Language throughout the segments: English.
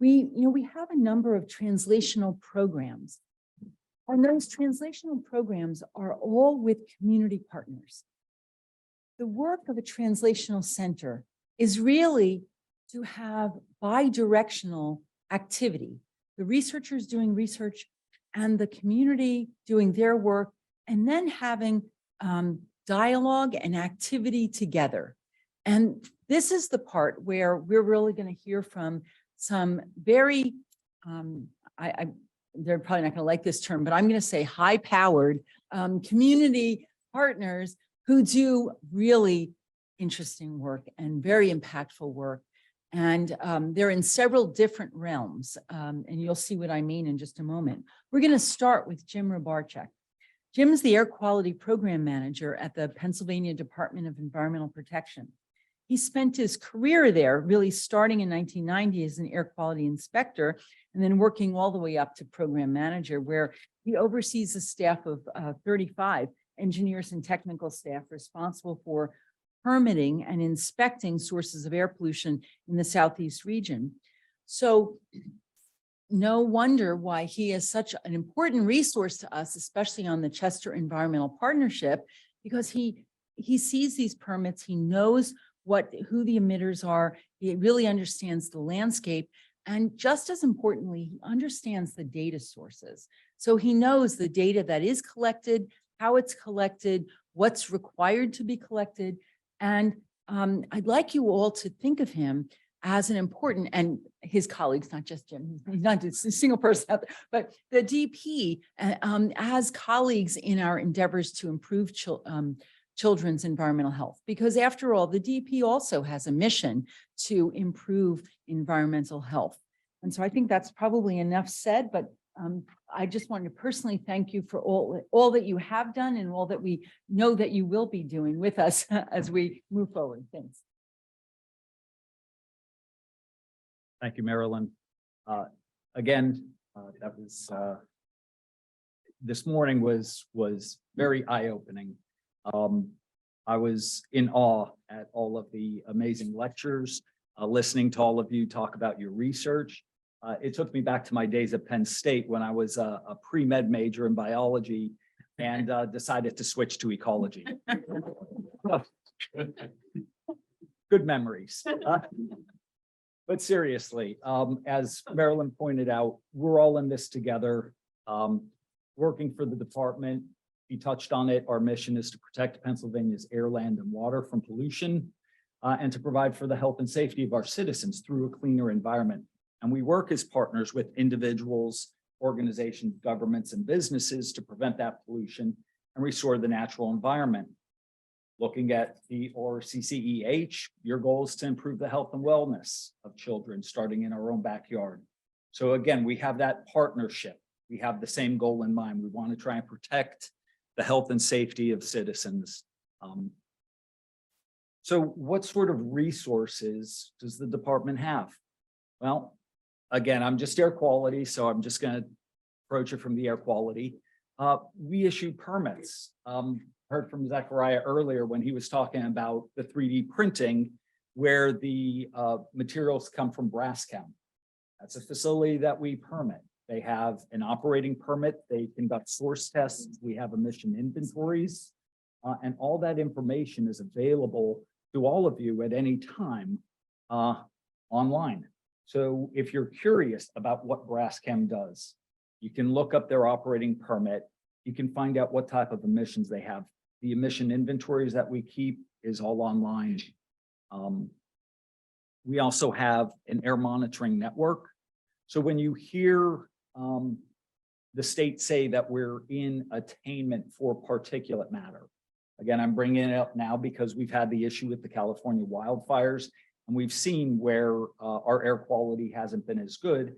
we have a number of translational programs. And those translational programs are all with community partners. The work of a translational center is really to have bi-directional activity. The researchers doing research and the community doing their work, and then having dialogue and activity together. And this is the part where we're really going to hear from some very, they're probably not going to like this term, but I'm going to say high-powered community partners who do really interesting work and very impactful work. And they're in several different realms. And you'll see what I mean in just a moment. We're going to start with Jim Robarchuk. Jim's the Air Quality Program Manager at the Pennsylvania Department of Environmental Protection. He spent his career there, really starting in 1990 as an air quality inspector, and then working all the way up to program manager, where he oversees a staff of 35 engineers and technical staff responsible for permitting and inspecting sources of air pollution in the Southeast region. So no wonder why he is such an important resource to us, especially on the Chester Environmental Partnership, because he sees these permits, he knows who the emitters are, he really understands the landscape, and just as importantly, he understands the data sources. So he knows the data that is collected, how it's collected, what's required to be collected. And I'd like you all to think of him as an important, and his colleagues, not just Jim, he's not just a single person out there, but the DP as colleagues in our endeavors to improve children's environmental health. Because after all, the DP also has a mission to improve environmental health. And so I think that's probably enough said, but I just wanted to personally thank you for all that you have done and all that we know that you will be doing with us as we move forward. Thanks. Thank you, Marilyn. Again, that was this morning was very eye-opening. I was in awe at all of the amazing lectures, listening to all of you talk about your research. It took me back to my days at Penn State when I was a pre-med major in biology and decided to switch to ecology. Good memories. But seriously, as Marilyn pointed out, we're all in this together, working for the department. He touched on it. Our mission is to protect Pennsylvania's air, land, and water from pollution, and to provide for the health and safety of our citizens through a cleaner environment. And we work as partners with individuals, organizations, governments, and businesses to prevent that pollution and restore the natural environment. Looking at the ORCCEH, your goal is to improve the health and wellness of children starting in our own backyard. So again, we have that partnership. We have the same goal in mind. We want to try and protect the health and safety of citizens. So what sort of resources does the department have? Well, again, I'm just air quality, so I'm just going to approach it from the air quality. We issue permits. Heard from Zachariah earlier when he was talking about the 3D printing, where the materials come from Braskem. That's a facility that we permit. They have an operating permit. They conduct source tests. We have emission inventories, and all that information is available to all of you at any time online. So if you're curious about what Braskem does, you can look up their operating permit. You can find out what type of emissions they have. The emission inventories that we keep is all online. We also have an air monitoring network. So when you hear the state say that we're in attainment for particulate matter, again, I'm bringing it up now because we've had the issue with the California wildfires, and we've seen where our air quality hasn't been as good.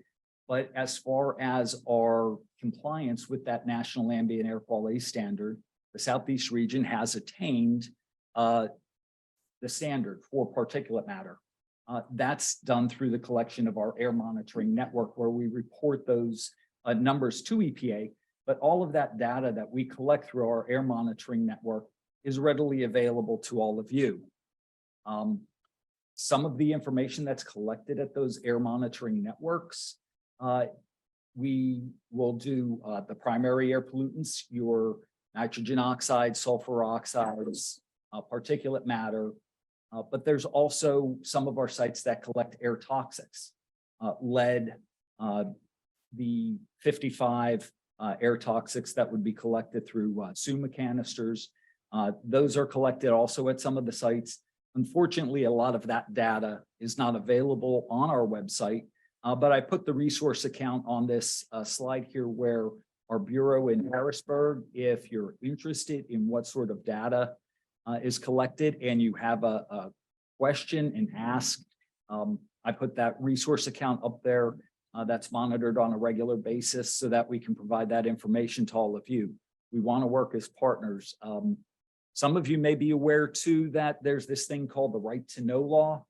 But as far as our compliance with that national ambient air quality standard, the Southeast region has attained the standard for particulate matter. That's done through the collection of our air monitoring network, where we report those numbers to EPA, but all of that data that we collect through our air monitoring network is readily available to all of you. some of the information that's collected at those air monitoring networks. We will do the primary air pollutants, your nitrogen oxide, sulfur oxides, particulate matter. But there's also some of our sites that collect air toxics, lead, the 55 air toxics that would be collected through SUMA canisters. Those are collected also at some of the sites. Unfortunately, a lot of that data is not available on our website, but I put the resource account on this slide here where our bureau in Harrisburg, if you're interested in what sort of data is collected and you have a question and ask, I put that resource account up there that's monitored on a regular basis so that we can provide that information to all of you. We want to work as partners. Some of you may be aware too that there's this thing called the Right to Know law.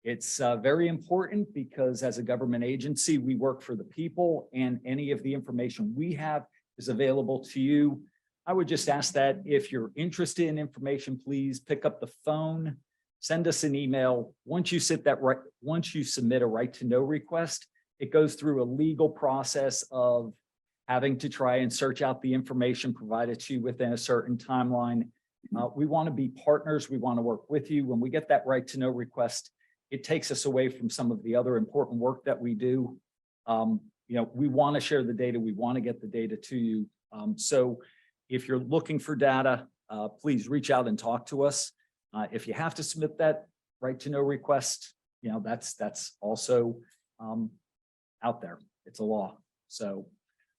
It's very important because as a government agency, we work for the people and any of the information we have is available to you. I would just ask that if you're interested in information, please pick up the phone, send us an email. Once you submit a right to know request, it goes through a legal process of having to try and search out the information provided to you within a certain timeline. We want to be partners. We want to work with you. When we get that right to know request, it takes us away from some of the other important work that we do. We want to share the data. We want to get the data to you. So if you're looking for data, please reach out and talk to us. If you have to submit that right to know request, that's also out there. It's a law. So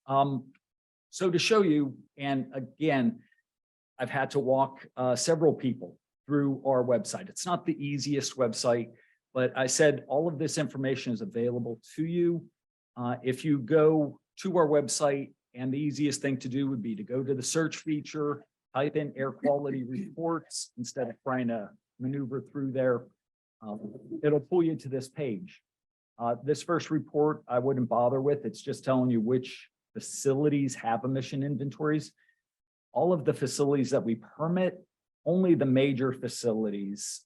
to show you, and again, I've had to walk several people through our website. It's not the easiest website, but I said all of this information is available to you. If you go to our website, and the easiest thing to do would be to go to the search feature, type in air quality reports instead of trying to maneuver through there. It'll pull you to this page. This first report I wouldn't bother with. It's just telling you which facilities have emission inventories. All of the facilities that we permit, only the major facilities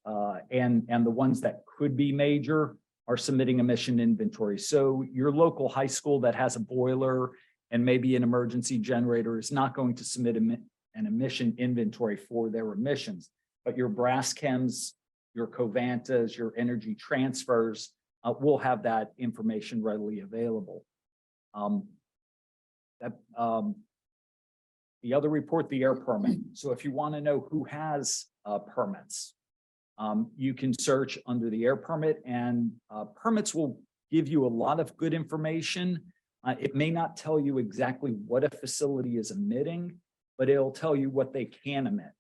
and the ones that could be major are submitting emission inventory. So your local high school that has a boiler and maybe an emergency generator is not going to submit an emission inventory for their emissions, but your Braschems, your Covantas, your Energy Transfers will have that information readily available. The other report, the air permit. So if you want to know who has permits, you can search under the air permit, and permits will give you a lot of good information. It may not tell you exactly what a facility is emitting, but it'll tell you what they can emit.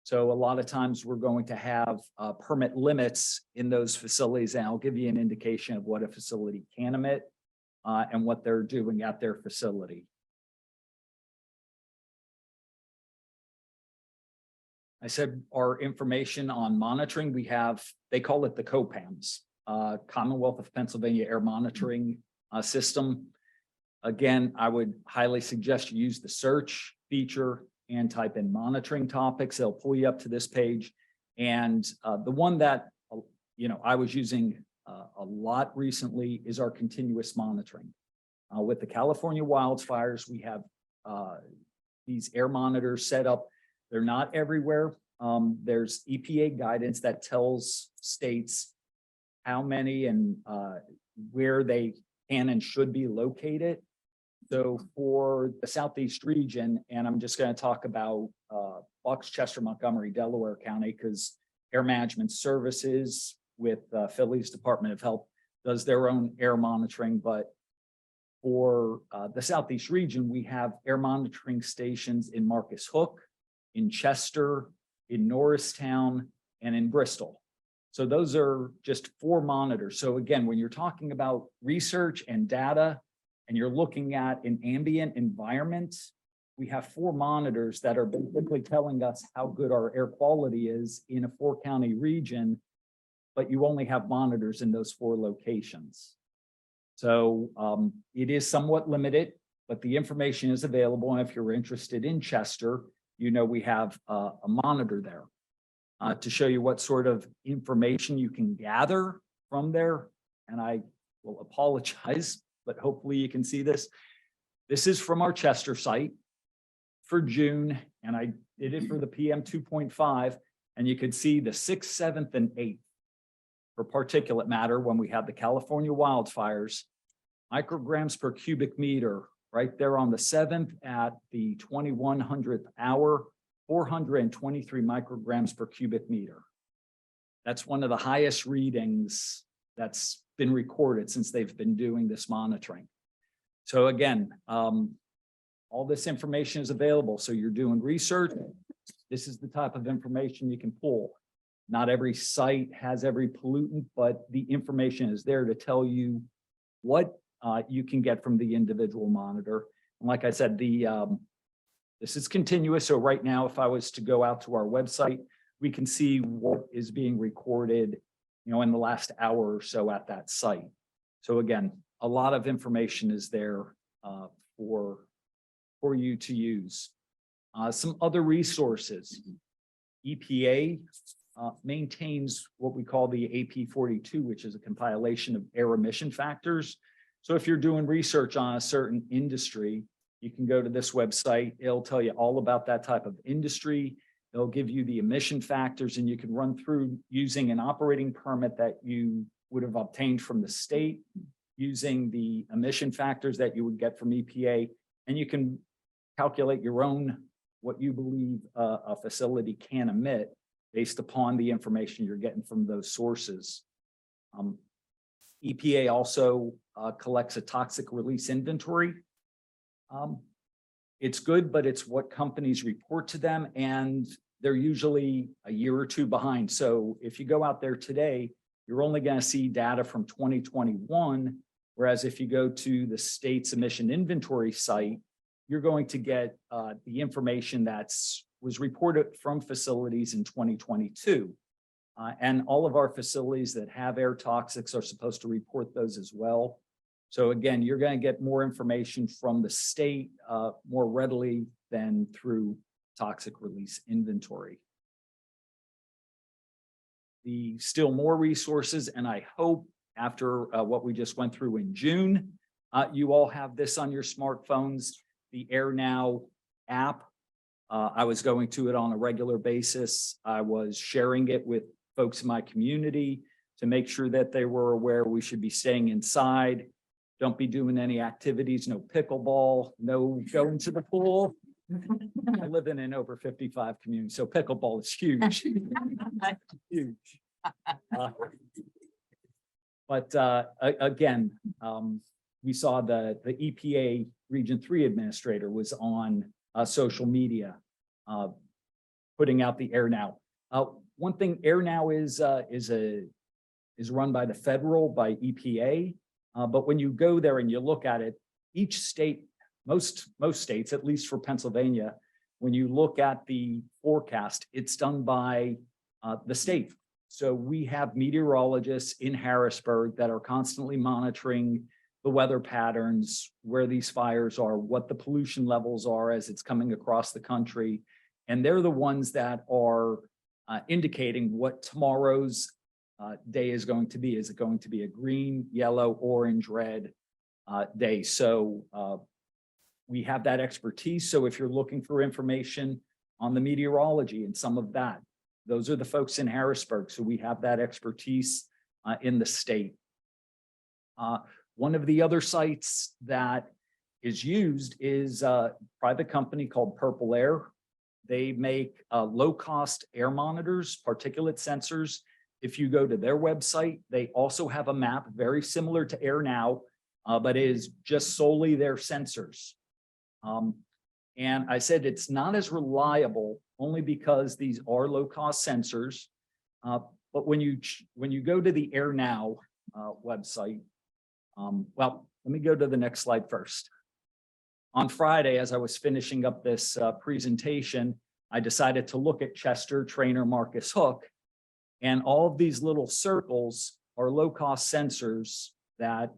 So a lot of times we're going to have permit limits in those facilities, and I'll give you an indication of what a facility can emit and what they're doing at their facility. I said our information on monitoring, we have, they call it the COPAMS, Commonwealth of Pennsylvania Air Monitoring System. Again, I would highly suggest you use the search feature and type in monitoring topics. They'll pull you up to this page. And the one that, I was using a lot recently is our continuous monitoring. With the California wildfires, we have these air monitors set up. They're not everywhere. There's EPA guidance that tells states how many and where they can and should be located. So for the Southeast region, and I'm just going to talk about Bucks, Chester, Montgomery, Delaware County, because Air Management Services with Philly's Department of Health does their own air monitoring. But for the Southeast region, we have air monitoring stations in Marcus Hook, in Chester, in Norristown, and in Bristol. So those are just 4 monitors. So again, when you're talking about research and data, and you're looking at an ambient environment, we have 4 monitors that are basically telling us how good our air quality is in a 4-county region, but you only have monitors in those 4 locations. So it is somewhat limited, but the information is available. And if you're interested in Chester, we have a monitor there. to show you what sort of information you can gather from there. And I will apologize, but hopefully you can see this. This is from our Chester site for June, and I did it for the PM 2.5, and you could see the 6th, 7th, and 8th for particulate matter when we had the California wildfires, micrograms per cubic meter, right there on the 7th at the 2100th hour, 423 micrograms per cubic meter. That's one of the highest readings that's been recorded since they've been doing this monitoring. So again, all this information is available. So you're doing research. This is the type of information you can pull. Not every site has every pollutant, but the information is there to tell you what you can get from the individual monitor. And like I said, this is continuous. So right now, if I was to go out to our website, we can see what is being recorded, in the last hour or so at that site. So again, a lot of information is there for you to use. Some other resources. EPA maintains what we call the AP42, which is a compilation of air emission factors. So if you're doing research on a certain industry, you can go to this website. It'll tell you all about that type of industry. It'll give you the emission factors, and you can run through using an operating permit that you would have obtained from the state, using the emission factors that you would get from EPA, and you can calculate your own, what you believe a facility can emit based upon the information you're getting from those sources. EPA also collects a toxic release inventory. It's good, but it's what companies report to them, and they're usually a year or two behind. So if you go out there today, you're only going to see data from 2021, whereas if you go to the state's emission inventory site, you're going to get the information was reported from facilities in 2022. And all of our facilities that have air toxics are supposed to report those as well. So again, you're going to get more information from the state more readily than through toxic release inventory. The still more resources, and I hope after what we just went through in June, you all have this on your smartphones, the AirNow app. I was going to it on a regular basis. I was sharing it with folks in my community to make sure that they were aware we should be staying inside. Don't be doing any activities, no pickleball, no going to the pool. I live in an over 55 community, so pickleball is huge. Huge. Again, we saw the EPA Region 3 administrator was on social media putting out the AirNow. One thing, AirNow is run by the federal, by EPA. But when you go there and you look at it, each state, most states, at least for Pennsylvania, when you look at the forecast, it's done by the state. So we have meteorologists in Harrisburg that are constantly monitoring the weather patterns, where these fires are, what the pollution levels are as it's coming across the country. And they're the ones that are indicating what tomorrow's day is going to be. Is it going to be a green, yellow, orange, red day? So we have that expertise. So if you're looking for information on the meteorology and some of that, those are the folks in Harrisburg. So we have that expertise in the state. One of the other sites that is used is a private company called Purple Air. They make low-cost air monitors, particulate sensors. If you go to their website, they also have a map very similar to AirNow, but is just solely their sensors. And I said it's not as reliable only because these are low-cost sensors. But when you go to the AirNow website, well, let me go to the next slide first. On Friday, as I was finishing up this presentation, I decided to look at Chester, Trainer, Marcus Hook, and all of these little circles are low-cost sensors that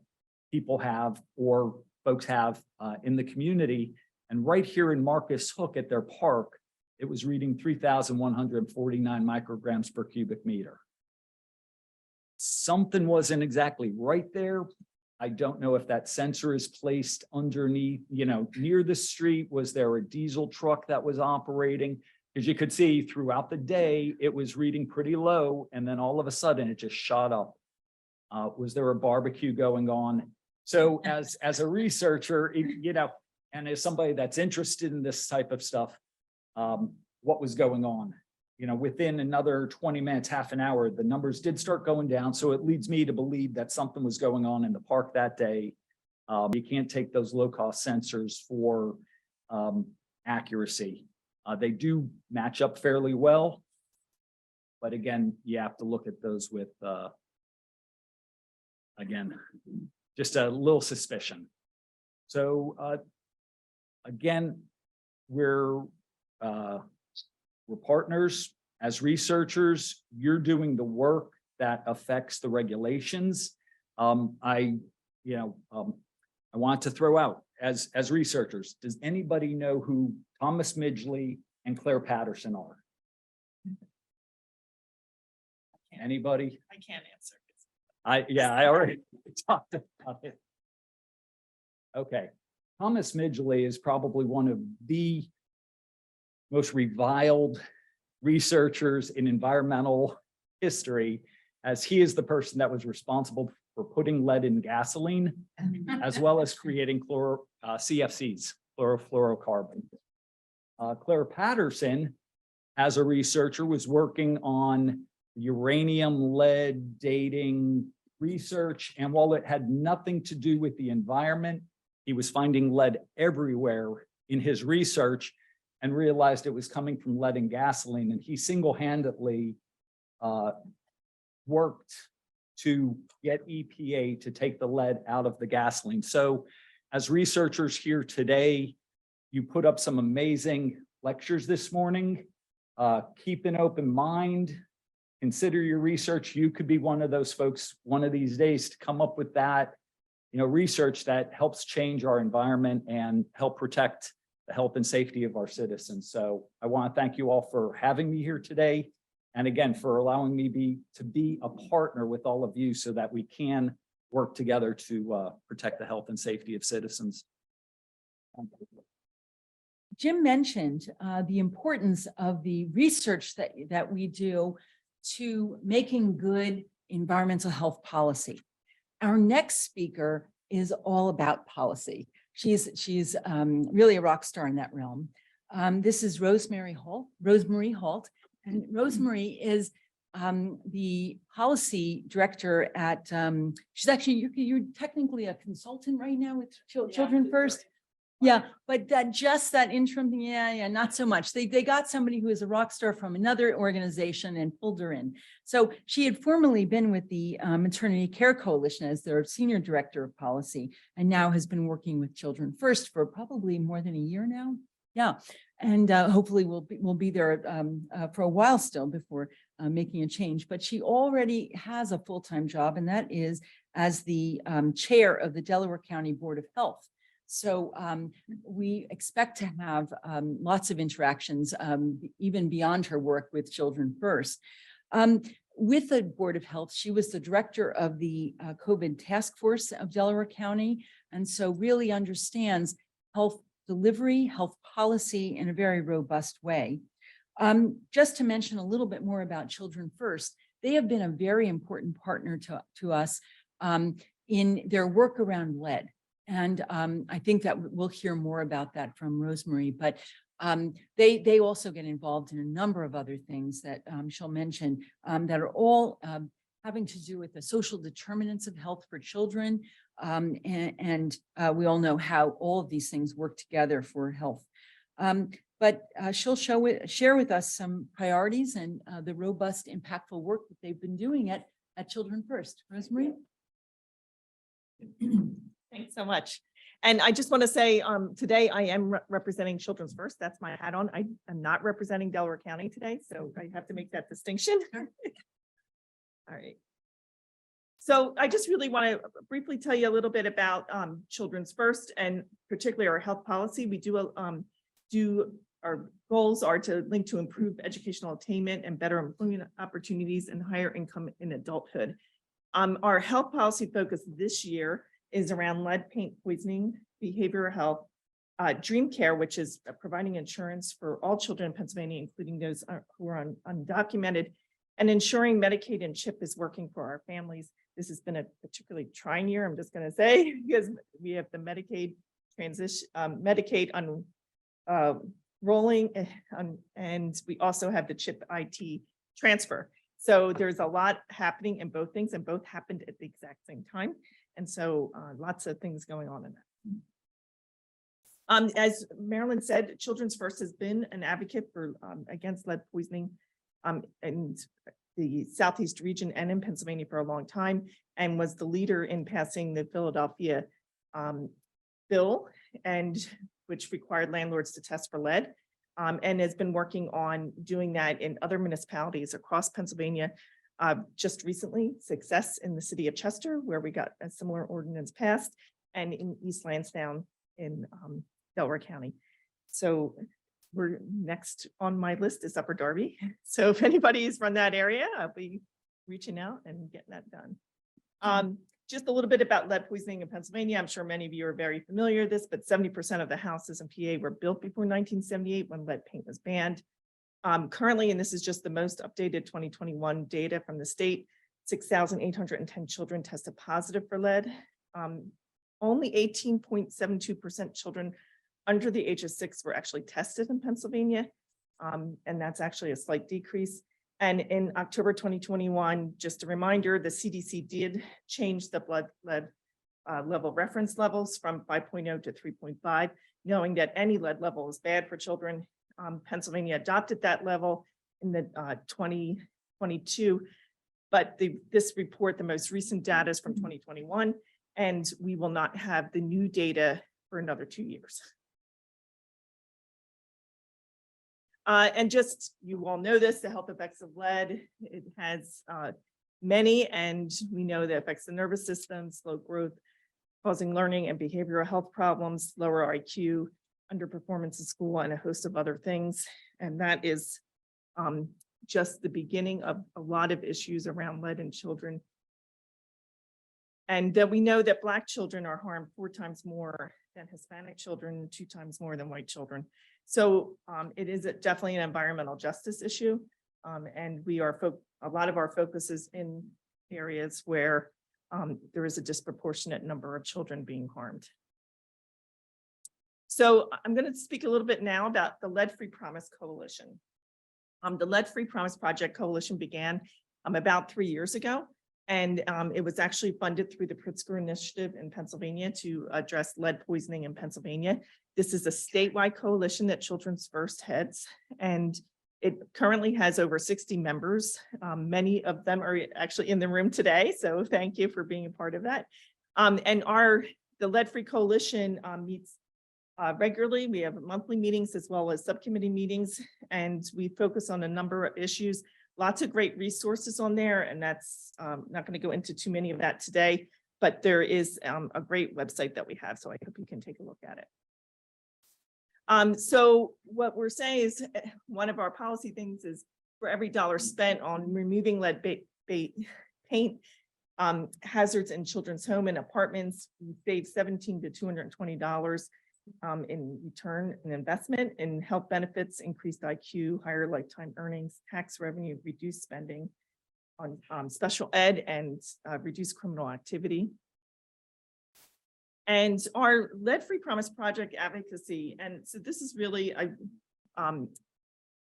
people have or folks have in the community. And right here in Marcus Hook at their park it was reading 3,149 micrograms per cubic meter. Something wasn't exactly right there. I don't know if that sensor is placed underneath, near the street. Was there a diesel truck that was operating? As you could see throughout the day, it was reading pretty low, and then all of a sudden it just shot up. Was there a barbecue going on? So as a researcher, and as somebody that's interested in this type of stuff, what was going on? Within another 20 minutes, half an hour, the numbers did start going down. So it leads me to believe that something was going on in the park that day. You can't take those low-cost sensors for accuracy. They do match up fairly well. But again, you have to look at those with, again, just a little suspicion. So again, we're partners as researchers. You're doing the work that affects the regulations. I want to throw out as researchers, does anybody know who Thomas Midgley and Claire Patterson are? Anybody? I can't answer. I already talked about it. Okay. Thomas Midgley is probably one of the most reviled researchers in environmental history, as he is the person that was responsible for putting lead in gasoline, as well as creating CFCs, chlorofluorocarbon. Claire Patterson, as a researcher, was working on uranium lead dating research, and while it had nothing to do with the environment, he was finding lead everywhere in his research and realized it was coming from lead in gasoline. And he single-handedly worked to get EPA to take the lead out of the gasoline. So as researchers here today, you put up some amazing lectures this morning. Keep an open mind, consider your research. You could be one of those folks one of these days to come up with that, research that helps change our environment and help protect the health and safety of our citizens. So I want to thank you all for having me here today. And again, for allowing me to be a partner with all of you so that we can work together to protect the health and safety of citizens. Jim mentioned the importance of the research that we do to making good environmental health policy. Our next speaker is all about policy. She's really a rock star in that realm. This is Rosemary Holt, and Rosemary is the policy director at, she's actually, you're technically a consultant right now with Children First. Yeah, but just that interim thing, yeah, not so much. They got somebody who is a rock star from another organization and pulled her in. So she had formerly been with the Maternity Care Coalition as their senior director of policy, and now has been working with Children First for probably more than a year now. Yeah, and hopefully we'll be there for a while still before making a change. But she already has a full-time job, and that is as the chair of the Delaware County Board of Health. So we expect to have lots of interactions, even beyond her work with Children First. With the Board of Health, she was the director of the COVID task force of Delaware County, and so really understands health delivery, health policy in a very robust way. Just to mention a little bit more about Children First, they have been a very important partner to us in their work around lead. And I think that we'll hear more about that from Rosemary, but they also get involved in a number of other things that she'll mention that are all having to do with the social determinants of health for children. And we all know how all of these things work together for health. But she'll share with us some priorities and the robust, impactful work that they've been doing at Children First. Rosemary? Thanks so much. And I just want to say today I am representing Children First. That's my hat on. I am not representing Delaware County today, so I have to make that distinction. All right. So I just really want to briefly tell you a little bit about Children First, and particularly our health policy. We do our goals are to link to improve educational attainment and better employment opportunities and higher income in adulthood. Our health policy focus this year is around lead paint poisoning, behavioral health, Dream Care, which is providing insurance for all children in Pennsylvania, including those who are undocumented, and ensuring Medicaid and CHIP is working for our families. This has been a particularly trying year, I'm just going to say, because we have the Medicaid transition, Medicaid rolling, and we also have the CHIP IT transfer. So there's a lot happening in both things, and both happened at the exact same time. And so lots of things going on in that. As Marilyn said, Children's First has been an advocate for against lead poisoning in the Southeast region and in Pennsylvania for a long time, and was the leader in passing the Philadelphia bill, and which required landlords to test for lead, and has been working on doing that in other municipalities across Pennsylvania. Just recently, success in the city of Chester, where we got a similar ordinance passed, and in East Lansdowne in Delaware County. So we're next on my list is Upper Darby. So if anybody's from that area, I'll be reaching out and getting that done. Just a little bit about lead poisoning in Pennsylvania. I'm sure many of you are very familiar with this, but 70% of the houses in PA were built before 1978 when lead paint was banned. Currently, and this is just the most updated 2021 data from the state, 6,810 children tested positive for lead. Only 18.72% children under the age of 6 were actually tested in Pennsylvania. And that's actually a slight decrease. And in October 2021, just a reminder, the CDC did change the blood lead level reference levels from 5.0 to 3.5, knowing that any lead level is bad for children. Pennsylvania adopted that level in the 2022, but this report, the most recent data is from 2021, and we will not have the new data for another 2 years. And just, you all know this, the health effects of lead, it has many, and we know that affects the nervous system, slow growth, causing learning and behavioral health problems, lower IQ, underperformance in school, and a host of other things. And that is just the beginning of a lot of issues around lead in children. And we know that Black children are harmed 4 times more than Hispanic children, 2 times more than white children. So it is definitely an environmental justice issue. And we are a lot of our focus is in areas where there is a disproportionate number of children being harmed. So I'm going to speak a little bit now about the Lead Free Promise Coalition. The Lead Free Promise Project Coalition began about 3 years ago. And it was actually funded through the Pritzker Initiative in Pennsylvania to address lead poisoning in Pennsylvania. This is a statewide coalition that Children's First heads, and it currently has over 60 members. Many of them are actually in the room today, so thank you for being a part of that. And the Lead Free Coalition meets regularly. We have monthly meetings as well as subcommittee meetings, and we focus on a number of issues. Lots of great resources on there, and that's not going to go into too many of that today, but there is a great website that we have, so I hope you can take a look at it. So what we're saying is one of our policy things is for every dollar spent on removing lead paint hazards in children's home and apartments, we save $17 to $220 in return and investment in health benefits, increased IQ, higher lifetime earnings, tax revenue, reduced spending on special ed, and reduced criminal activity. And our Lead Free Promise Project advocacy, and so this is really,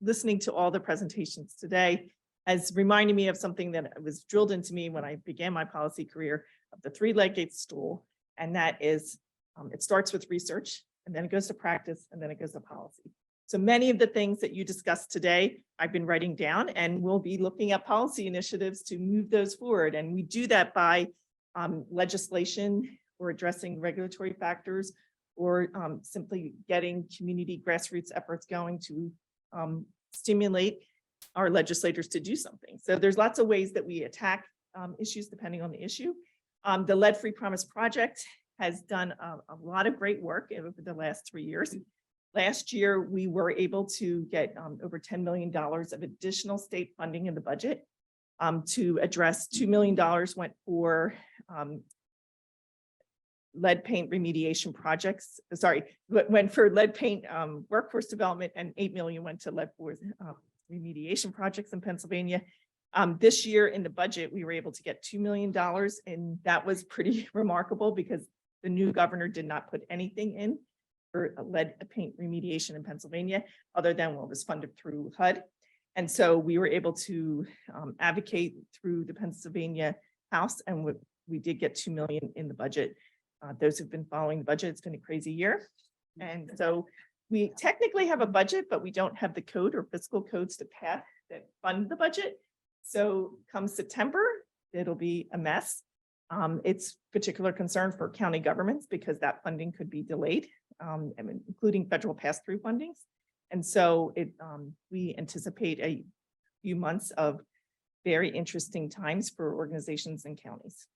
listening to all the presentations today has reminded me of something that was drilled into me when I began my policy career of the 3-legged stool. And that is, it starts with research, and then it goes to practice, and then it goes to policy. So many of the things that you discussed today, I've been writing down, and we'll be looking at policy initiatives to move those forward. And we do that by legislation, or addressing regulatory factors, or simply getting community grassroots efforts going to stimulate our legislators to do something. So there's lots of ways that we attack issues depending on the issue. The Lead Free Promise Project has done a lot of great work over the last 3 years. Last year, we were able to get over $10 million of additional state funding in the budget to address $2 million went for lead paint remediation projects. Sorry, went for lead paint workforce development, and 8 million went to lead for remediation projects in Pennsylvania. This year in the budget, we were able to get $2 million, and that was pretty remarkable because the new governor did not put anything in for lead paint remediation in Pennsylvania, other than what was funded through HUD. And so we were able to advocate through the Pennsylvania House, and we did get 2 million in the budget. Those who've been following the budget, it's been a crazy year. And so we technically have a budget, but we don't have the code or fiscal codes to pass that fund the budget. So come September, it'll be a mess. It's particular concern for county governments because that funding could be delayed, including federal pass-through fundings. And so we anticipate a few months of very interesting times for organizations and counties.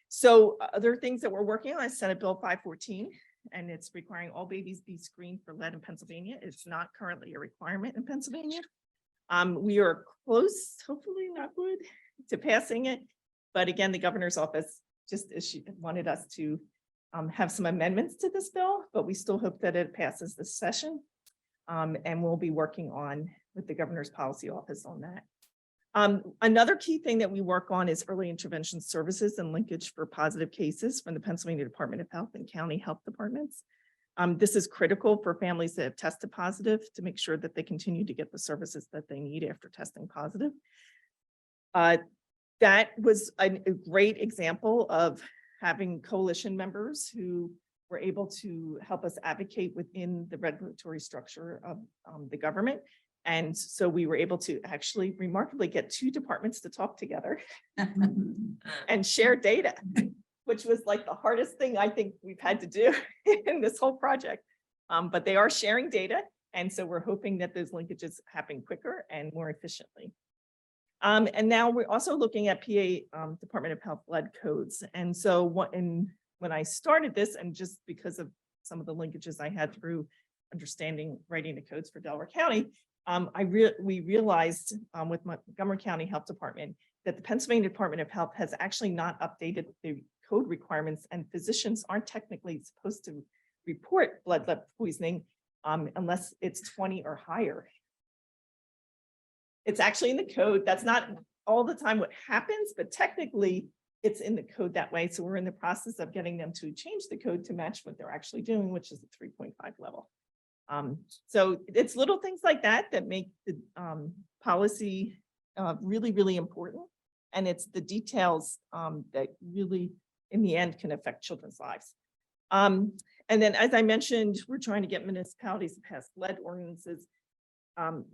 So other things that we're working on is Senate Bill 514, and it's requiring all babies be screened for lead in Pennsylvania. It's not currently a requirement in Pennsylvania. We are close, hopefully not good, to passing it. But again, the governor's office just wanted us to have some amendments to this bill, but we still hope that it passes this session. And we'll be working on with the governor's policy office on that. Another key thing that we work on is early intervention services and linkage for positive cases from the Pennsylvania Department of Health and county health departments. This is critical for families that have tested positive to make sure that they continue to get the services that they need after testing positive. That was a great example of having coalition members who were able to help us advocate within the regulatory structure of the government. And so we were able to actually remarkably get 2 departments to talk together and share data, which was like the hardest thing I think we've had to do in this whole project. But they are sharing data. And so we're hoping that those linkages happen quicker and more efficiently. And now we're also looking at PA Department of Health lead codes. And so when I started this, and just because of some of the linkages I had through understanding writing the codes for Delaware County, we realized with Montgomery County Health Department that the Pennsylvania Department of Health has actually not updated the code requirements, and physicians aren't technically supposed to report blood lead poisoning unless it's 20 or higher. It's actually in the code. That's not all the time what happens, but technically it's in the code that way. So we're in the process of getting them to change the code to match what they're actually doing, which is a 3.5 level. So it's little things like that that make the policy really, really important. And it's the details that really, in the end, can affect children's lives. And then, as I mentioned, we're trying to get municipalities to pass lead ordinances.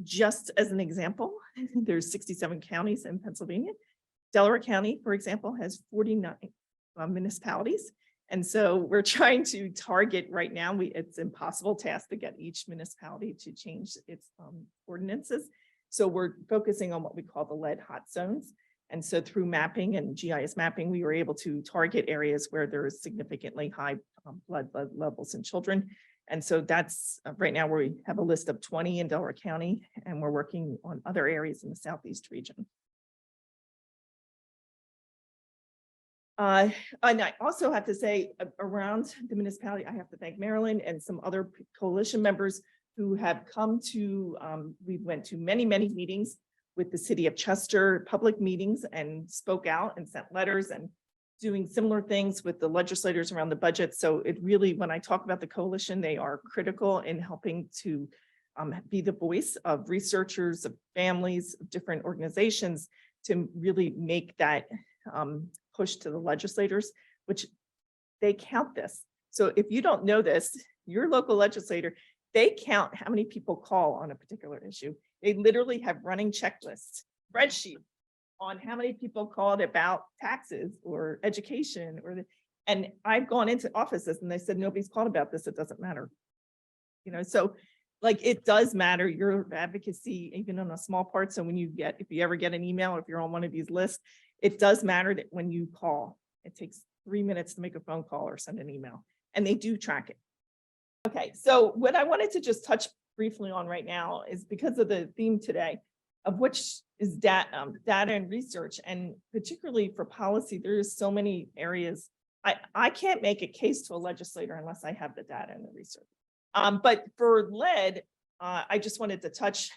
Just as an example, there's 67 counties in Pennsylvania. Delaware County, for example, has 49 municipalities. And so we're trying to target right now, it's an impossible task to get each municipality to change its ordinances. So we're focusing on what we call the lead hot zones. And so through mapping and GIS mapping, we were able to target areas where there is significantly high blood levels in children. And so that's right now we have a list of 20 in Delaware County, and we're working on other areas in the Southeast region. And I also have to say around the municipality, I have to thank Marilyn and some other coalition members who have come to, we went to many, many meetings with the city of Chester, public meetings, and spoke out and sent letters and doing similar things with the legislators around the budget. So it really, when I talk about the coalition, they are critical in helping to be the voice of researchers, of families, of different organizations to really make that push to the legislators, which they count this. So if you don't know this, your local legislator, they count how many people call on a particular issue. They literally have running checklists, spreadsheets on how many people called about taxes or education and I've gone into offices and they said, nobody's called about this. It doesn't matter. You know, so like it does matter your advocacy, even on a small part. So when if you ever get an email, or if you're on one of these lists, it does matter that when you call, it takes 3 minutes to make a phone call or send an email, and they do track it. Okay, so what I wanted to just touch briefly on right now is because of the theme today, of which is data and research, and particularly for policy, there is so many areas. I can't make a case to a legislator unless I have the data and the research. But for lead, I just wanted to touch,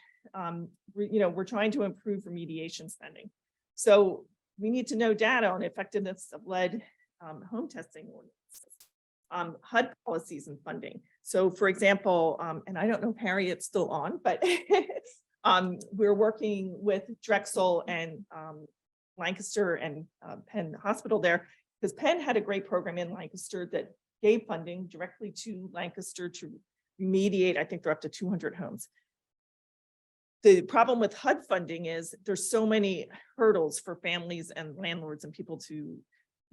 we're trying to improve remediation spending. So we need to know data on effectiveness of lead home testing ordinances, HUD policies and funding. So for example, and I don't know if Harriet's still on, but we're working with Drexel and Lancaster and Penn Hospital there, because Penn had a great program in Lancaster that gave funding directly to Lancaster to remediate, I think they're up to 200 homes. The problem with HUD funding is there's so many hurdles for families and landlords and people to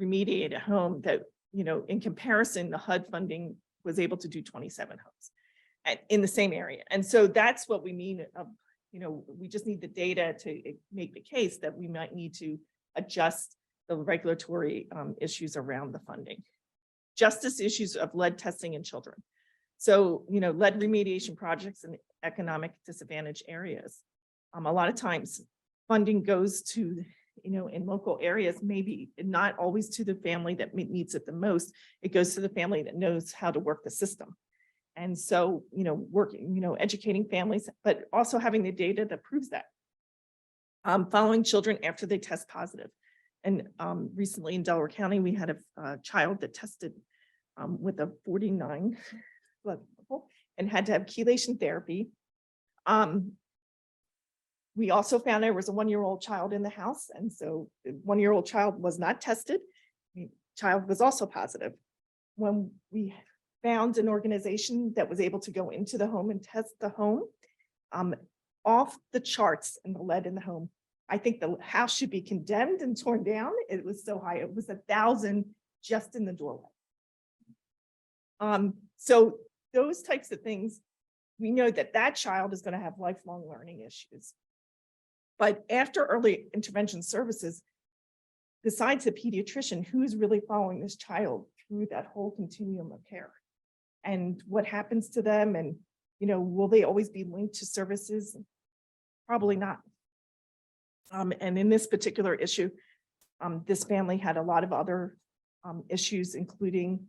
remediate a home that, in comparison, the HUD funding was able to do 27 homes in the same area. And so that's what we mean of, we just need the data to make the case that we might need to adjust the regulatory issues around the funding. Justice issues of lead testing in children. So, lead remediation projects in economic disadvantaged areas. A lot of times funding goes to, in local areas, maybe not always to the family that needs it the most. It goes to the family that knows how to work the system. And so, working, educating families, but also having the data that proves that. Following children after they test positive. And recently in Delaware County, we had a child that tested with a 49 blood level and had to have chelation therapy. We also found there was a 1-year-old child in the house. And so the 1-year-old child was not tested. The child was also positive. When we found an organization that was able to go into the home and test the home, off the charts in the lead in the home. I think the house should be condemned and torn down. It was so high. It was 1,000 just in the doorway. So those types of things, we know that that child is going to have lifelong learning issues. But after early intervention services, besides the pediatrician, who's really following this child through that whole continuum of care? And what happens to them? And, will they always be linked to services? Probably not. And in this particular issue, this family had a lot of other issues, including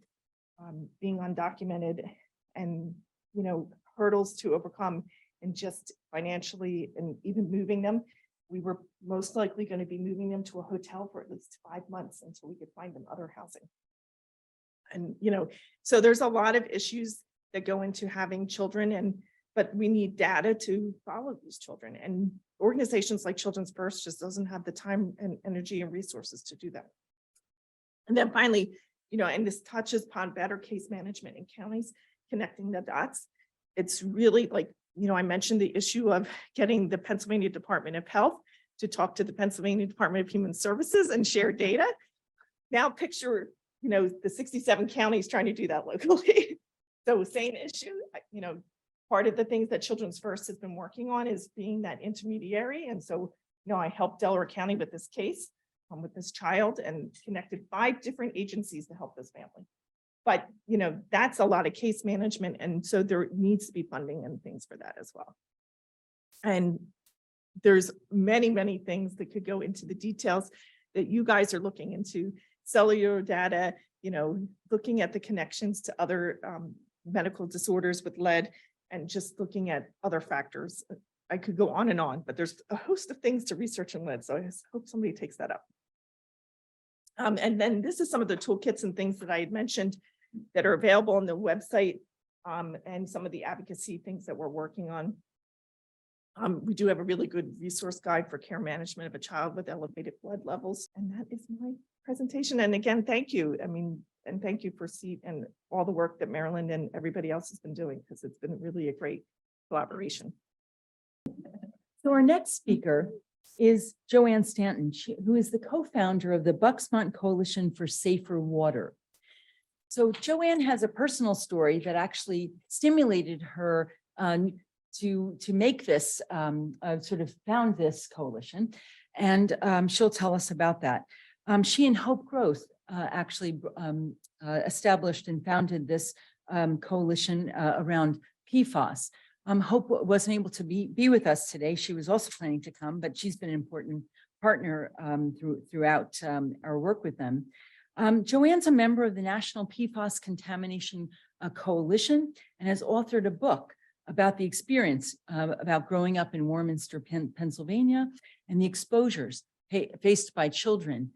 being undocumented and, hurdles to overcome, and just financially and even moving them. We were most likely going to be moving them to a hotel for at least 5 months until we could find them other housing. And, so there's a lot of issues that go into having children, but we need data to follow these children, and organizations like Children's First just doesn't have the time and energy and resources to do that. And then finally, and this touches upon better case management in counties, connecting the dots. It's really like, I mentioned the issue of getting the Pennsylvania Department of Health to talk to the Pennsylvania Department of Human Services and share data. Now picture, the 67 counties trying to do that locally. So same issue, part of the things that Children's First has been working on is being that intermediary. And so, I helped Delaware County with this case, with this child, and connected 5 different agencies to help this family. But, that's a lot of case management. And so there needs to be funding and things for that as well. And there's many, many things that could go into the details that you guys are looking into. Cellular data, looking at the connections to other medical disorders with lead, and just looking at other factors. I could go on, but there's a host of things to research in lead. So I hope somebody takes that up. And then this is some of the toolkits and things that I had mentioned that are available on the website, and some of the advocacy things that we're working on. We do have a really good resource guide for care management of a child with elevated blood levels. And that is my presentation. And again, thank you. And thank you for and all the work that Marilyn and everybody else has been doing, because it's been really a great collaboration. So our next speaker is Joanne Stanton, who is the co-founder of the Bucksmont Coalition for Safer Water. So Joanne has a personal story that actually stimulated her to make this, sort of found this coalition, and she'll tell us about that. She and Hope Growth actually established and founded this coalition around PFAS. Hope wasn't able to be with us today. She was also planning to come, but she's been an important partner throughout our work with them. Joanne's a member of the National PFAS Contamination Coalition and has authored a book about the experience about growing up in Warminster, Pennsylvania, and the exposures faced by children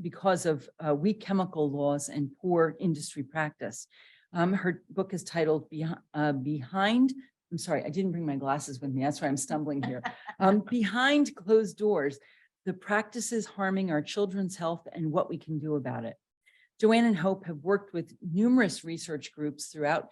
because of weak chemical laws and poor industry practice. Her book is titled Behind, I'm sorry, I didn't bring my glasses with me. That's why I'm stumbling here. Behind Closed Doors, the practices harming our children's health and what we can do about it. Joanne and Hope have worked with numerous research groups throughout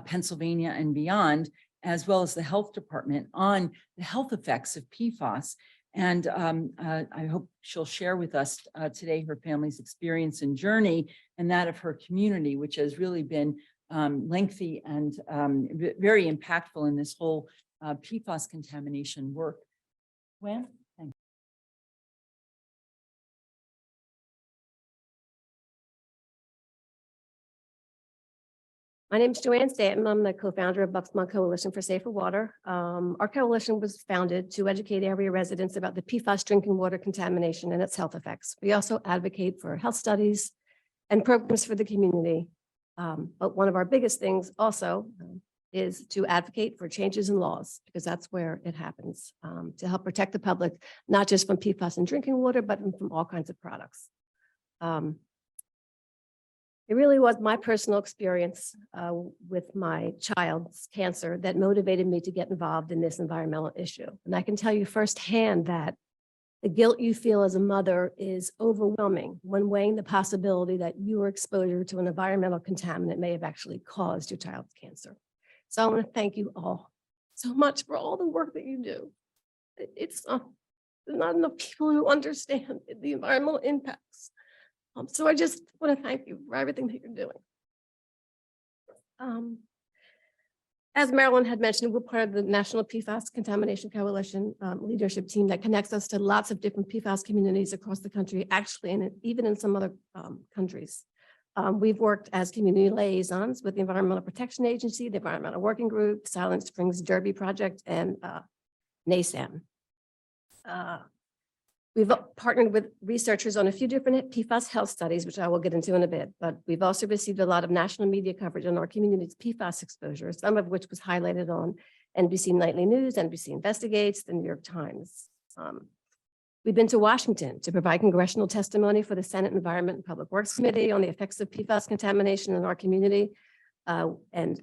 Pennsylvania and beyond, as well as the health department on the health effects of PFAS. And I hope she'll share with us today her family's experience and journey and that of her community, which has really been lengthy and very impactful in this whole PFAS contamination work. Gwen? Thank you. My name is Joanne Stanton. I'm the co-founder of Bucksmont Coalition for Safer Water. Our coalition was founded to educate area residents about the PFAS drinking water contamination and its health effects. We also advocate for health studies and programs for the community. But one of our biggest things also is to advocate for changes in laws, because that's where it happens, to help protect the public, not just from PFAS in drinking water, but from all kinds of products. It really was my personal experience with my child's cancer that motivated me to get involved in this environmental issue. And I can tell you firsthand that the guilt you feel as a mother is overwhelming when weighing the possibility that your exposure to an environmental contaminant may have actually caused your child's cancer. So I want to thank you all so much for all the work that you do. There's not enough people who understand the environmental impacts. So I just want to thank you for everything that you're doing. As Marilyn had mentioned, we're part of the National PFAS Contamination Coalition leadership team that connects us to lots of different PFAS communities across the country, actually, and even in some other countries. We've worked as community liaisons with the Environmental Protection Agency, the Environmental Working Group, Silent Springs Derby Project, and NASAM. We've partnered with researchers on a few different PFAS health studies, which I will get into in a bit, but we've also received a lot of national media coverage on our community's PFAS exposure, some of which was highlighted on NBC Nightly News, NBC Investigates, the New York Times. We've been to Washington to provide congressional testimony for the Senate Environment and Public Works Committee on the effects of PFAS contamination in our community, and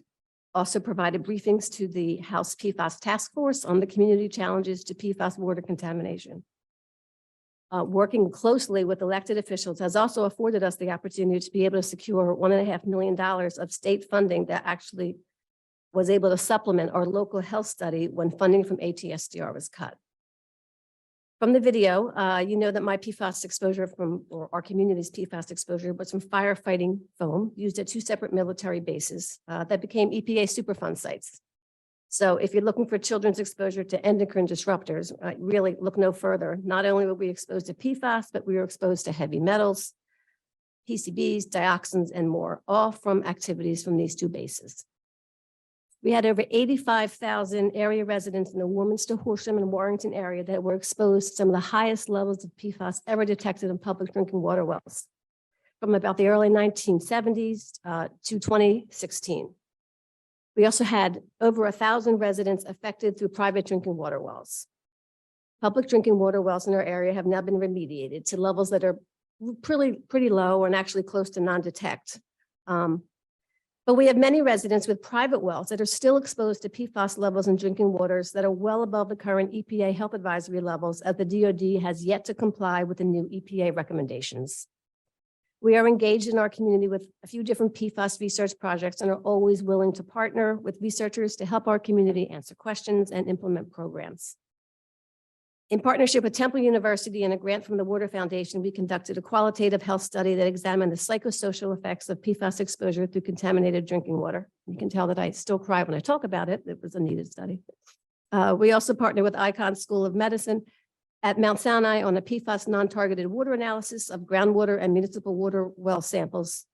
also provided briefings to the House PFAS Task Force on the community challenges to PFAS water contamination. Working closely with elected officials has also afforded us the opportunity to be able to secure $1.5 million of state funding that actually was able to supplement our local health study when funding from ATSDR was cut. From the video, you know that my PFAS exposure or our community's PFAS exposure was from firefighting foam used at 2 separate military bases that became EPA Superfund sites. So if you're looking for children's exposure to endocrine disruptors, really look no further. Not only were we exposed to PFAS, but we were exposed to heavy metals, PCBs, dioxins, and more, all from activities from these 2 bases. We had over 85,000 area residents in the Warminster, Horsham, and Warrington area that were exposed to some of the highest levels of PFAS ever detected in public drinking water wells from about the early 1970s to 2016. We also had over 1,000 residents affected through private drinking water wells. Public drinking water wells in our area have now been remediated to levels that are pretty low and actually close to non-detect. But we have many residents with private wells that are still exposed to PFAS levels in drinking waters that are well above the current EPA health advisory levels, as the DoD has yet to comply with the new EPA recommendations. We are engaged in our community with a few different PFAS research projects and are always willing to partner with researchers to help our community answer questions and implement programs. In partnership with Temple University and a grant from the Water Foundation, we conducted a qualitative health study that examined the psychosocial effects of PFAS exposure through contaminated drinking water. You can tell that I still cry when I talk about it. It was a needed study. We also partnered with Icahn School of Medicine At Mount Sinai on a PFAS non-targeted water analysis of groundwater and municipal water well samples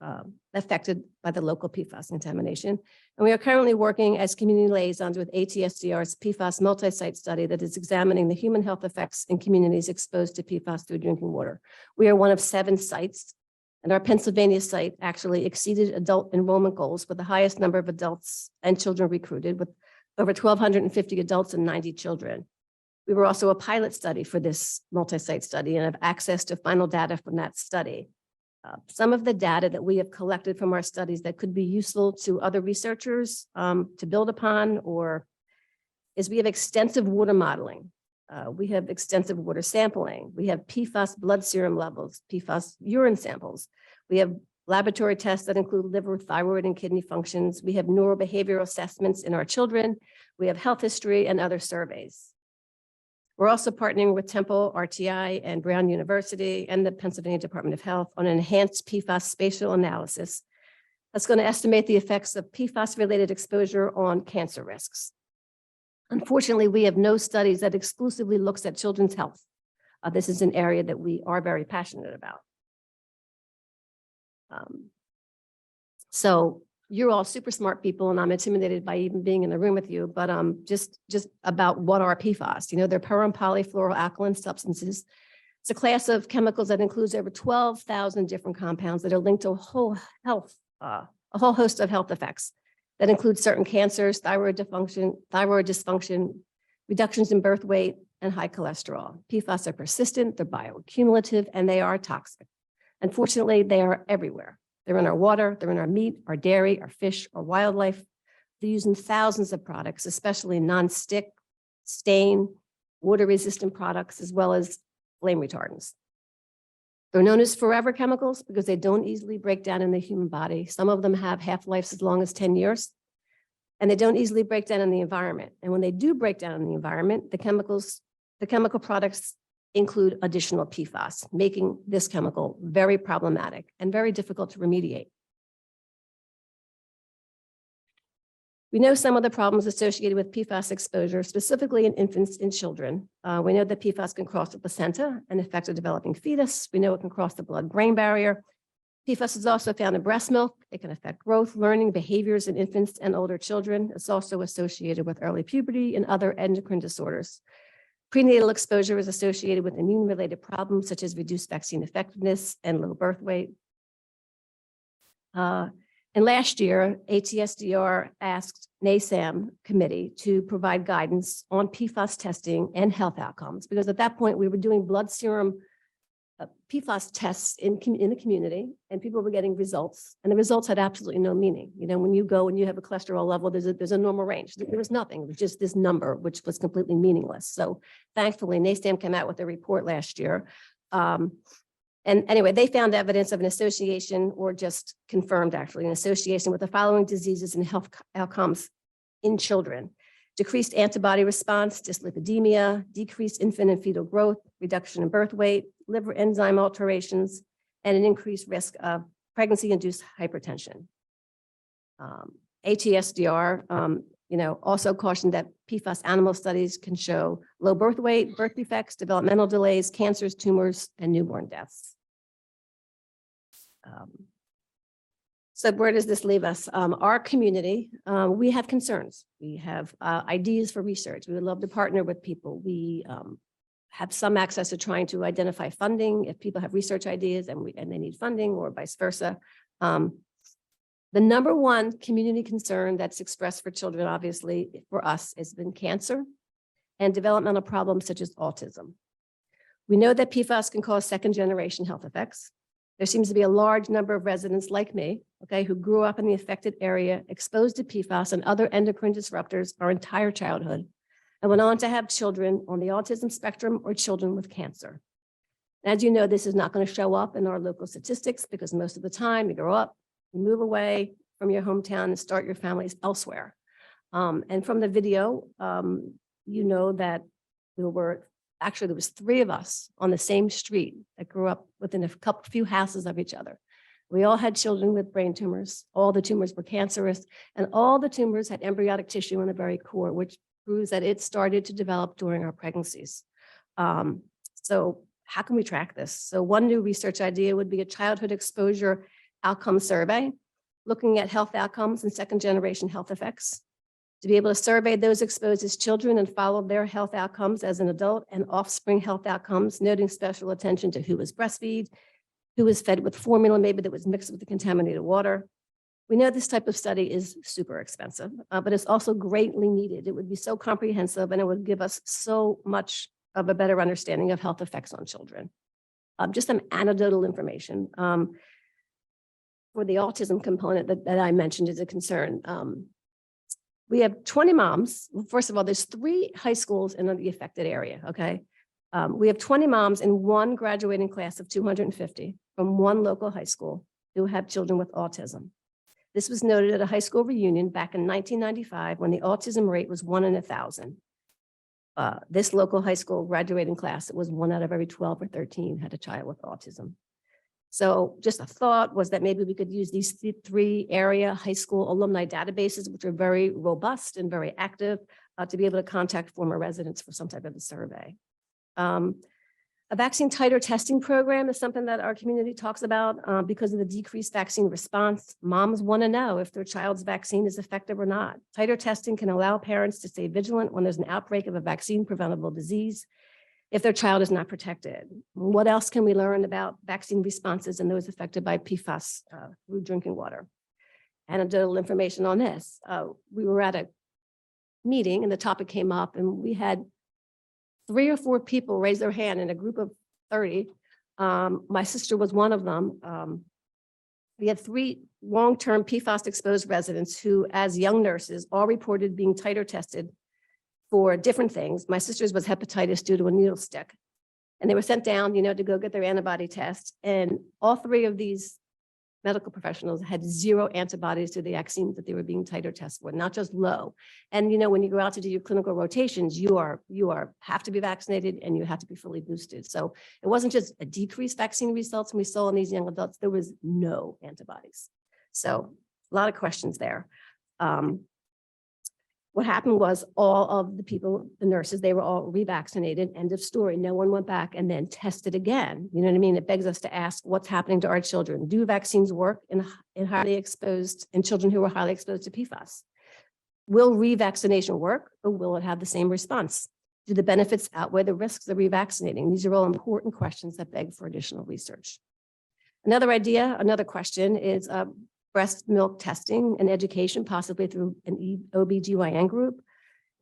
affected by the local PFAS contamination. And we are currently working as community liaisons with ATSDR's PFAS multi-site study that is examining the human health effects in communities exposed to PFAS through drinking water. We are one of 7 sites, and our Pennsylvania site actually exceeded adult enrollment goals with the highest number of adults and children recruited, with over 1,250 adults and 90 children. We were also a pilot study for this multi-site study and have access to final data from that study. Some of the data that we have collected from our studies that could be useful to other researchers to build upon is we have extensive water modeling. We have extensive water sampling. We have PFAS blood serum levels, PFAS urine samples. We have laboratory tests that include liver, thyroid, and kidney functions. We have neurobehavioral assessments in our children. We have health history and other surveys. We're also partnering with Temple, RTI, and Brown University and the Pennsylvania Department of Health on an enhanced PFAS spatial analysis that's going to estimate the effects of PFAS-related exposure on cancer risks. Unfortunately, we have no studies that exclusively looks at children's health. This is an area that we are very passionate about. So you're all super smart people, and I'm intimidated by even being in the room with you, but just about what are PFAS. You know, they're per- and polyfluoroalkyl substances. It's a class of chemicals that includes over 12,000 different compounds that are linked to a whole host of health effects that include certain cancers, thyroid dysfunction, reductions in birth weight, and high cholesterol. PFAS are persistent, they're bioaccumulative, and they are toxic. Unfortunately, they are everywhere. They're in our water, they're in our meat, our dairy, our fish, our wildlife. They're used in thousands of products, especially non-stick, stain, water-resistant products, as well as flame retardants. They're known as forever chemicals because they don't easily break down in the human body. Some of them have half-lives as long as 10 years, and they don't easily break down in the environment. And when they do break down in the environment, the chemical products include additional PFAS, making this chemical very problematic and very difficult to remediate. We know some of the problems associated with PFAS exposure, specifically in infants and children. We know that PFAS can cross the placenta and affect a developing fetus. We know it can cross the blood-brain barrier. PFAS is also found in breast milk. It can affect growth, learning, behaviors in infants and older children. It's also associated with early puberty and other endocrine disorders. Prenatal exposure is associated with immune-related problems such as reduced vaccine effectiveness and low birth weight. And last year, ATSDR asked NASAM committee to provide guidance on PFAS testing and health outcomes, because at that point we were doing blood serum PFAS tests in the community, and people were getting results, and the results had absolutely no meaning. You know, when you go and you have a cholesterol level, there's a normal range. There was nothing. It was just this number, which was completely meaningless. So thankfully, NASAM came out with a report last year. And anyway, they found evidence of an association, or just confirmed actually an association, with the following diseases and health outcomes in children: decreased antibody response, dyslipidemia, decreased infant and fetal growth, reduction in birth weight, liver enzyme alterations, and an increased risk of pregnancy-induced hypertension. ATSDR, also cautioned that PFAS animal studies can show low birth weight, birth defects, developmental delays, cancers, tumors, and newborn deaths. So where does this leave us? Our community, we have concerns. We have ideas for research. We would love to partner with people. We have some access to trying to identify funding if people have research ideas and they need funding, or vice versa. The number one community concern that's expressed for children, obviously for us, has been cancer and developmental problems such as autism. We know that PFAS can cause second-generation health effects. There seems to be a large number of residents like me, who grew up in the affected area, exposed to PFAS and other endocrine disruptors our entire childhood, and went on to have children on the autism spectrum or children with cancer. As you know, this is not going to show up in our local statistics, because most of the time you grow up, you move away from your hometown and start your families elsewhere. And from the video, you know that there was 3 of us on the same street that grew up within a few houses of each other. We all had children with brain tumors. All the tumors were cancerous, and all the tumors had embryonic tissue in the very core, which proves that it started to develop during our pregnancies. So how can we track this? So one new research idea would be a childhood exposure outcome survey, looking at health outcomes and second generation health effects. To be able to survey those exposed as children and follow their health outcomes as an adult and offspring health outcomes, noting special attention to who was breastfeed, who was fed with formula, maybe that was mixed with the contaminated water. We know this type of study is super expensive, but it's also greatly needed. It would be so comprehensive and it would give us so much of a better understanding of health effects on children. Just some anecdotal information. For the autism component that I mentioned is a concern. We have 20 moms. Well, first of all, there's 3 high schools in the affected area, okay? We have 20 moms in one graduating class of 250 from one local high school who have children with autism. This was noted at a high school reunion back in 1995 when the autism rate was 1 in 1,000. This local high school graduating class, it was 1 out of every 12 or 13 had a child with autism. So just a thought was that maybe we could use these 3 area high school alumni databases, which are very robust and very active, to be able to contact former residents for some type of a survey. A vaccine titer testing program is something that our community talks about because of the decreased vaccine response. Moms want to know if their child's vaccine is effective or not. Titer testing can allow parents to stay vigilant when there's an outbreak of a vaccine preventable disease if their child is not protected. What else can we learn about vaccine responses in those affected by PFAS through drinking water? Anecdotal information on this. We were at a meeting and the topic came up and we had 3 or 4 people raise their hand in a group of 30. My sister was one of them. We had 3 long-term PFAS exposed residents who, as young nurses, all reported being titer tested for different things. My sister's was hepatitis due to a needle stick. And they were sent down, to go get their antibody test. And all 3 of these medical professionals had 0 antibodies to the vaccines that they were being titer tested for, not just low. And, when you go out to do your clinical rotations, you have to be vaccinated and you have to be fully boosted. So it wasn't just a decreased vaccine results we saw in these young adults, there was no antibodies. So a lot of questions there. What happened was all of the people, the nurses, they were all revaccinated, end of story. No one went back and then tested again. You know what I mean? It begs us to ask what's happening to our children. Do vaccines work in highly exposed, in children who are highly exposed to PFAS? Will revaccination work or will it have the same response? Do the benefits outweigh the risks of revaccinating? These are all important questions that beg for additional research. Another question is, breast milk testing and education, possibly through an OBGYN group.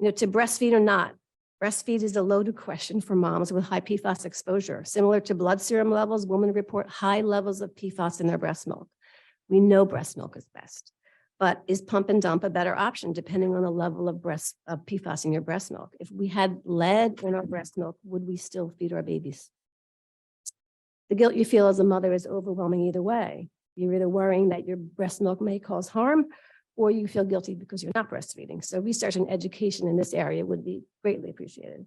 To breastfeed or not, breastfeed is a loaded question for moms with high PFAS exposure. Similar to blood serum levels, women report high levels of PFAS in their breast milk. We know breast milk is best, but is pump and dump a better option depending on the level of PFAS in your breast milk? If we had lead in our breast milk, would we still feed our babies? The guilt you feel as a mother is overwhelming either way. You're either worrying that your breast milk may cause harm, or you feel guilty because you're not breastfeeding. So research and education in this area would be greatly appreciated.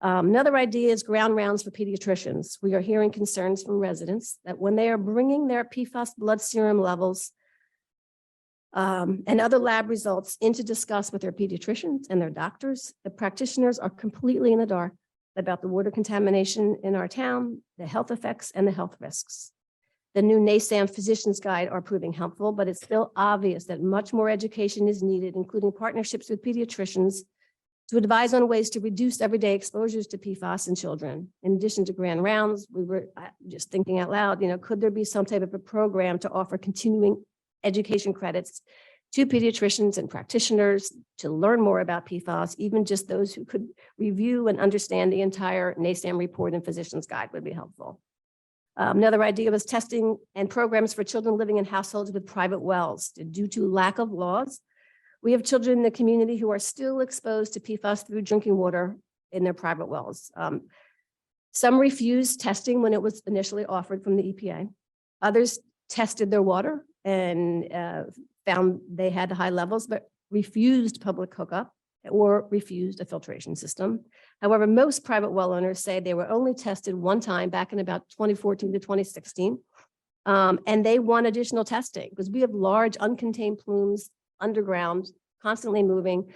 Another idea is ground rounds for pediatricians. We are hearing concerns from residents that when they are bringing their PFAS blood serum levels and other lab results in to discuss with their pediatricians and their doctors, the practitioners are completely in the dark about the water contamination in our town, the health effects, and the health risks. The new NASAM Physicians Guide are proving helpful, but it's still obvious that much more education is needed, including partnerships with pediatricians to advise on ways to reduce everyday exposures to PFAS in children. In addition to grand rounds, we were just thinking out loud, could there be some type of a program to offer continuing education credits to pediatricians and practitioners to learn more about PFAS, even just those who could review and understand the entire NASAM report and Physicians Guide would be helpful. Another idea was testing and programs for children living in households with private wells. Due to lack of laws, we have children in the community who are still exposed to PFAS through drinking water in their private wells. Some refused testing when it was initially offered from the EPA. Others tested their water and found they had high levels, but refused public hookup or refused a filtration system. However, most private well owners say they were only tested one time back in about 2014 to 2016. And they want additional testing because we have large uncontained plumes underground, constantly moving.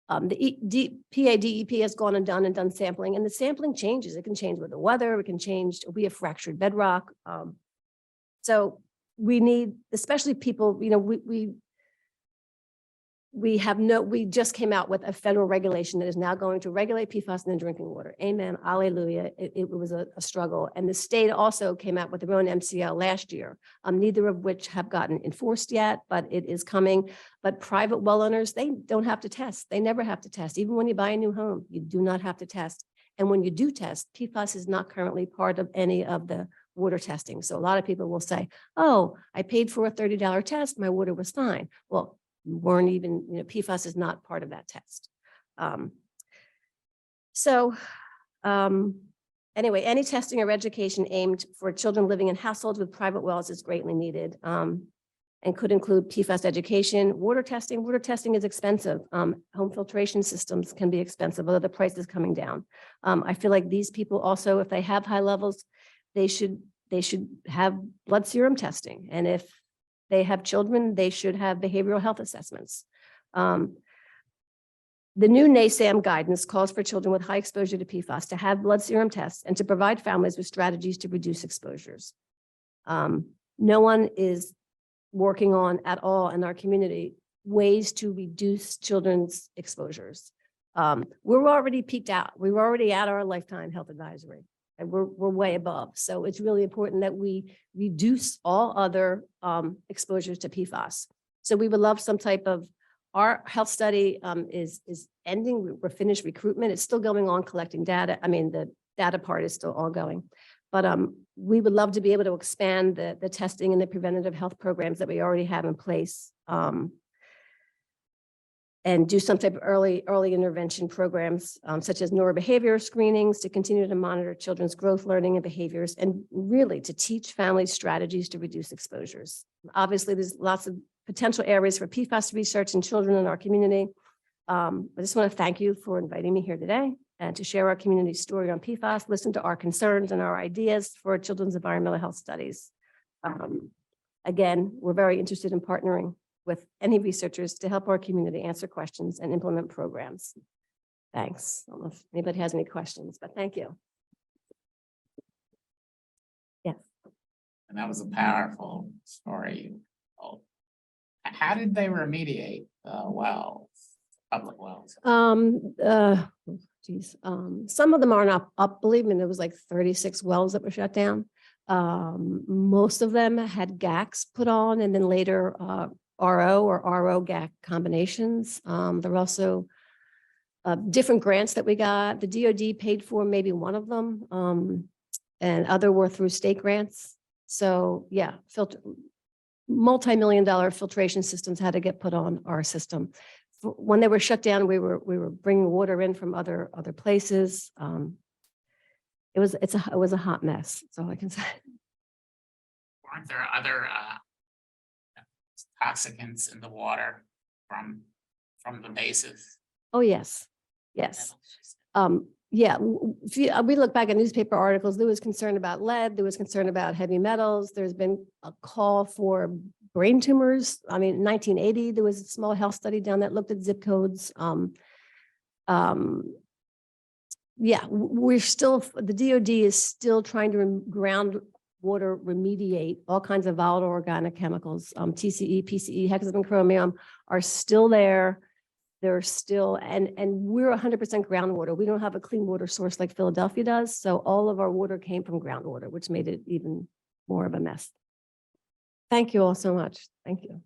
PADEP has gone and done sampling, and the sampling changes. It can change with the weather, it can change, we have fractured bedrock. So we need, especially people, you know, we just came out with a federal regulation that is now going to regulate PFAS in the drinking water. Amen. Alleluia. It was a struggle. And the state also came out with their own MCL last year, neither of which have gotten enforced yet, but it is coming. But private well owners, they don't have to test. They never have to test. Even when you buy a new home, you do not have to test. And when you do test, PFAS is not currently part of any of the water testing. So a lot of people will say, oh, I paid for a $30 test. My water was fine. Well, weren't even, you know, PFAS is not part of that test. Anyway, any testing or education aimed for children living in households with private wells is greatly needed, and could include PFAS education. Water testing is expensive. Home filtration systems can be expensive, although the price is coming down. I feel like these people also, if they have high levels, they should have blood serum testing. And if they have children, they should have behavioral health assessments. The new NASAM guidance calls for children with high exposure to PFAS to have blood serum tests and to provide families with strategies to reduce exposures. No one is working on at all in our community ways to reduce children's exposures. We're already peaked out. We were already at our lifetime health advisory. And we're way above. So it's really important that we reduce all other exposures to PFAS. So we would love some type of, our health study is ending. We're finished recruitment. It's still going on collecting data. I mean, the data part is still ongoing. But we would love to be able to expand the testing and the preventative health programs that we already have in place. And do some type of early intervention programs, such as neurobehavior screenings to continue to monitor children's growth, learning, and behaviors, and really to teach families strategies to reduce exposures. Obviously, there's lots of potential areas for PFAS research in children in our community. I just want to thank you for inviting me here today and to share our community story on PFAS, listen to our concerns and our ideas for children's environmental health studies. Again, we're very interested in partnering with any researchers to help our community answer questions and implement programs. Thanks. I don't know if anybody has any questions, but thank you. Yes. And that was a powerful story. How did they remediate wells, public wells? Some of them are not up, believe me, there was like 36 wells that were shut down. Most of them had GACs put on and then later RO or RO GAC combinations. There were also different grants that we got. The DoD paid for maybe one of them, and other were through state grants. So yeah, multi-million-dollar filtration systems had to get put on our system. When they were shut down, we were bringing water in from other places. It was a hot mess. That's all I can say. Weren't there other toxicants in the water from the bases? Oh, yes. Yes. Yeah, we look back at newspaper articles, there was concern about lead, there was concern about heavy metals. There's been a call for brain tumors. I mean, in 1980, there was a small health study down that looked at zip codes. Yeah, we're still, the DoD is still trying to groundwater remediate all kinds of volatile organic chemicals. TCE, PCE, hexagon chromium are still there. They're still, and we're 100% groundwater. We don't have a clean water source like Philadelphia does. So all of our water came from groundwater, which made it even more of a mess. Thank you all so much. Thank you.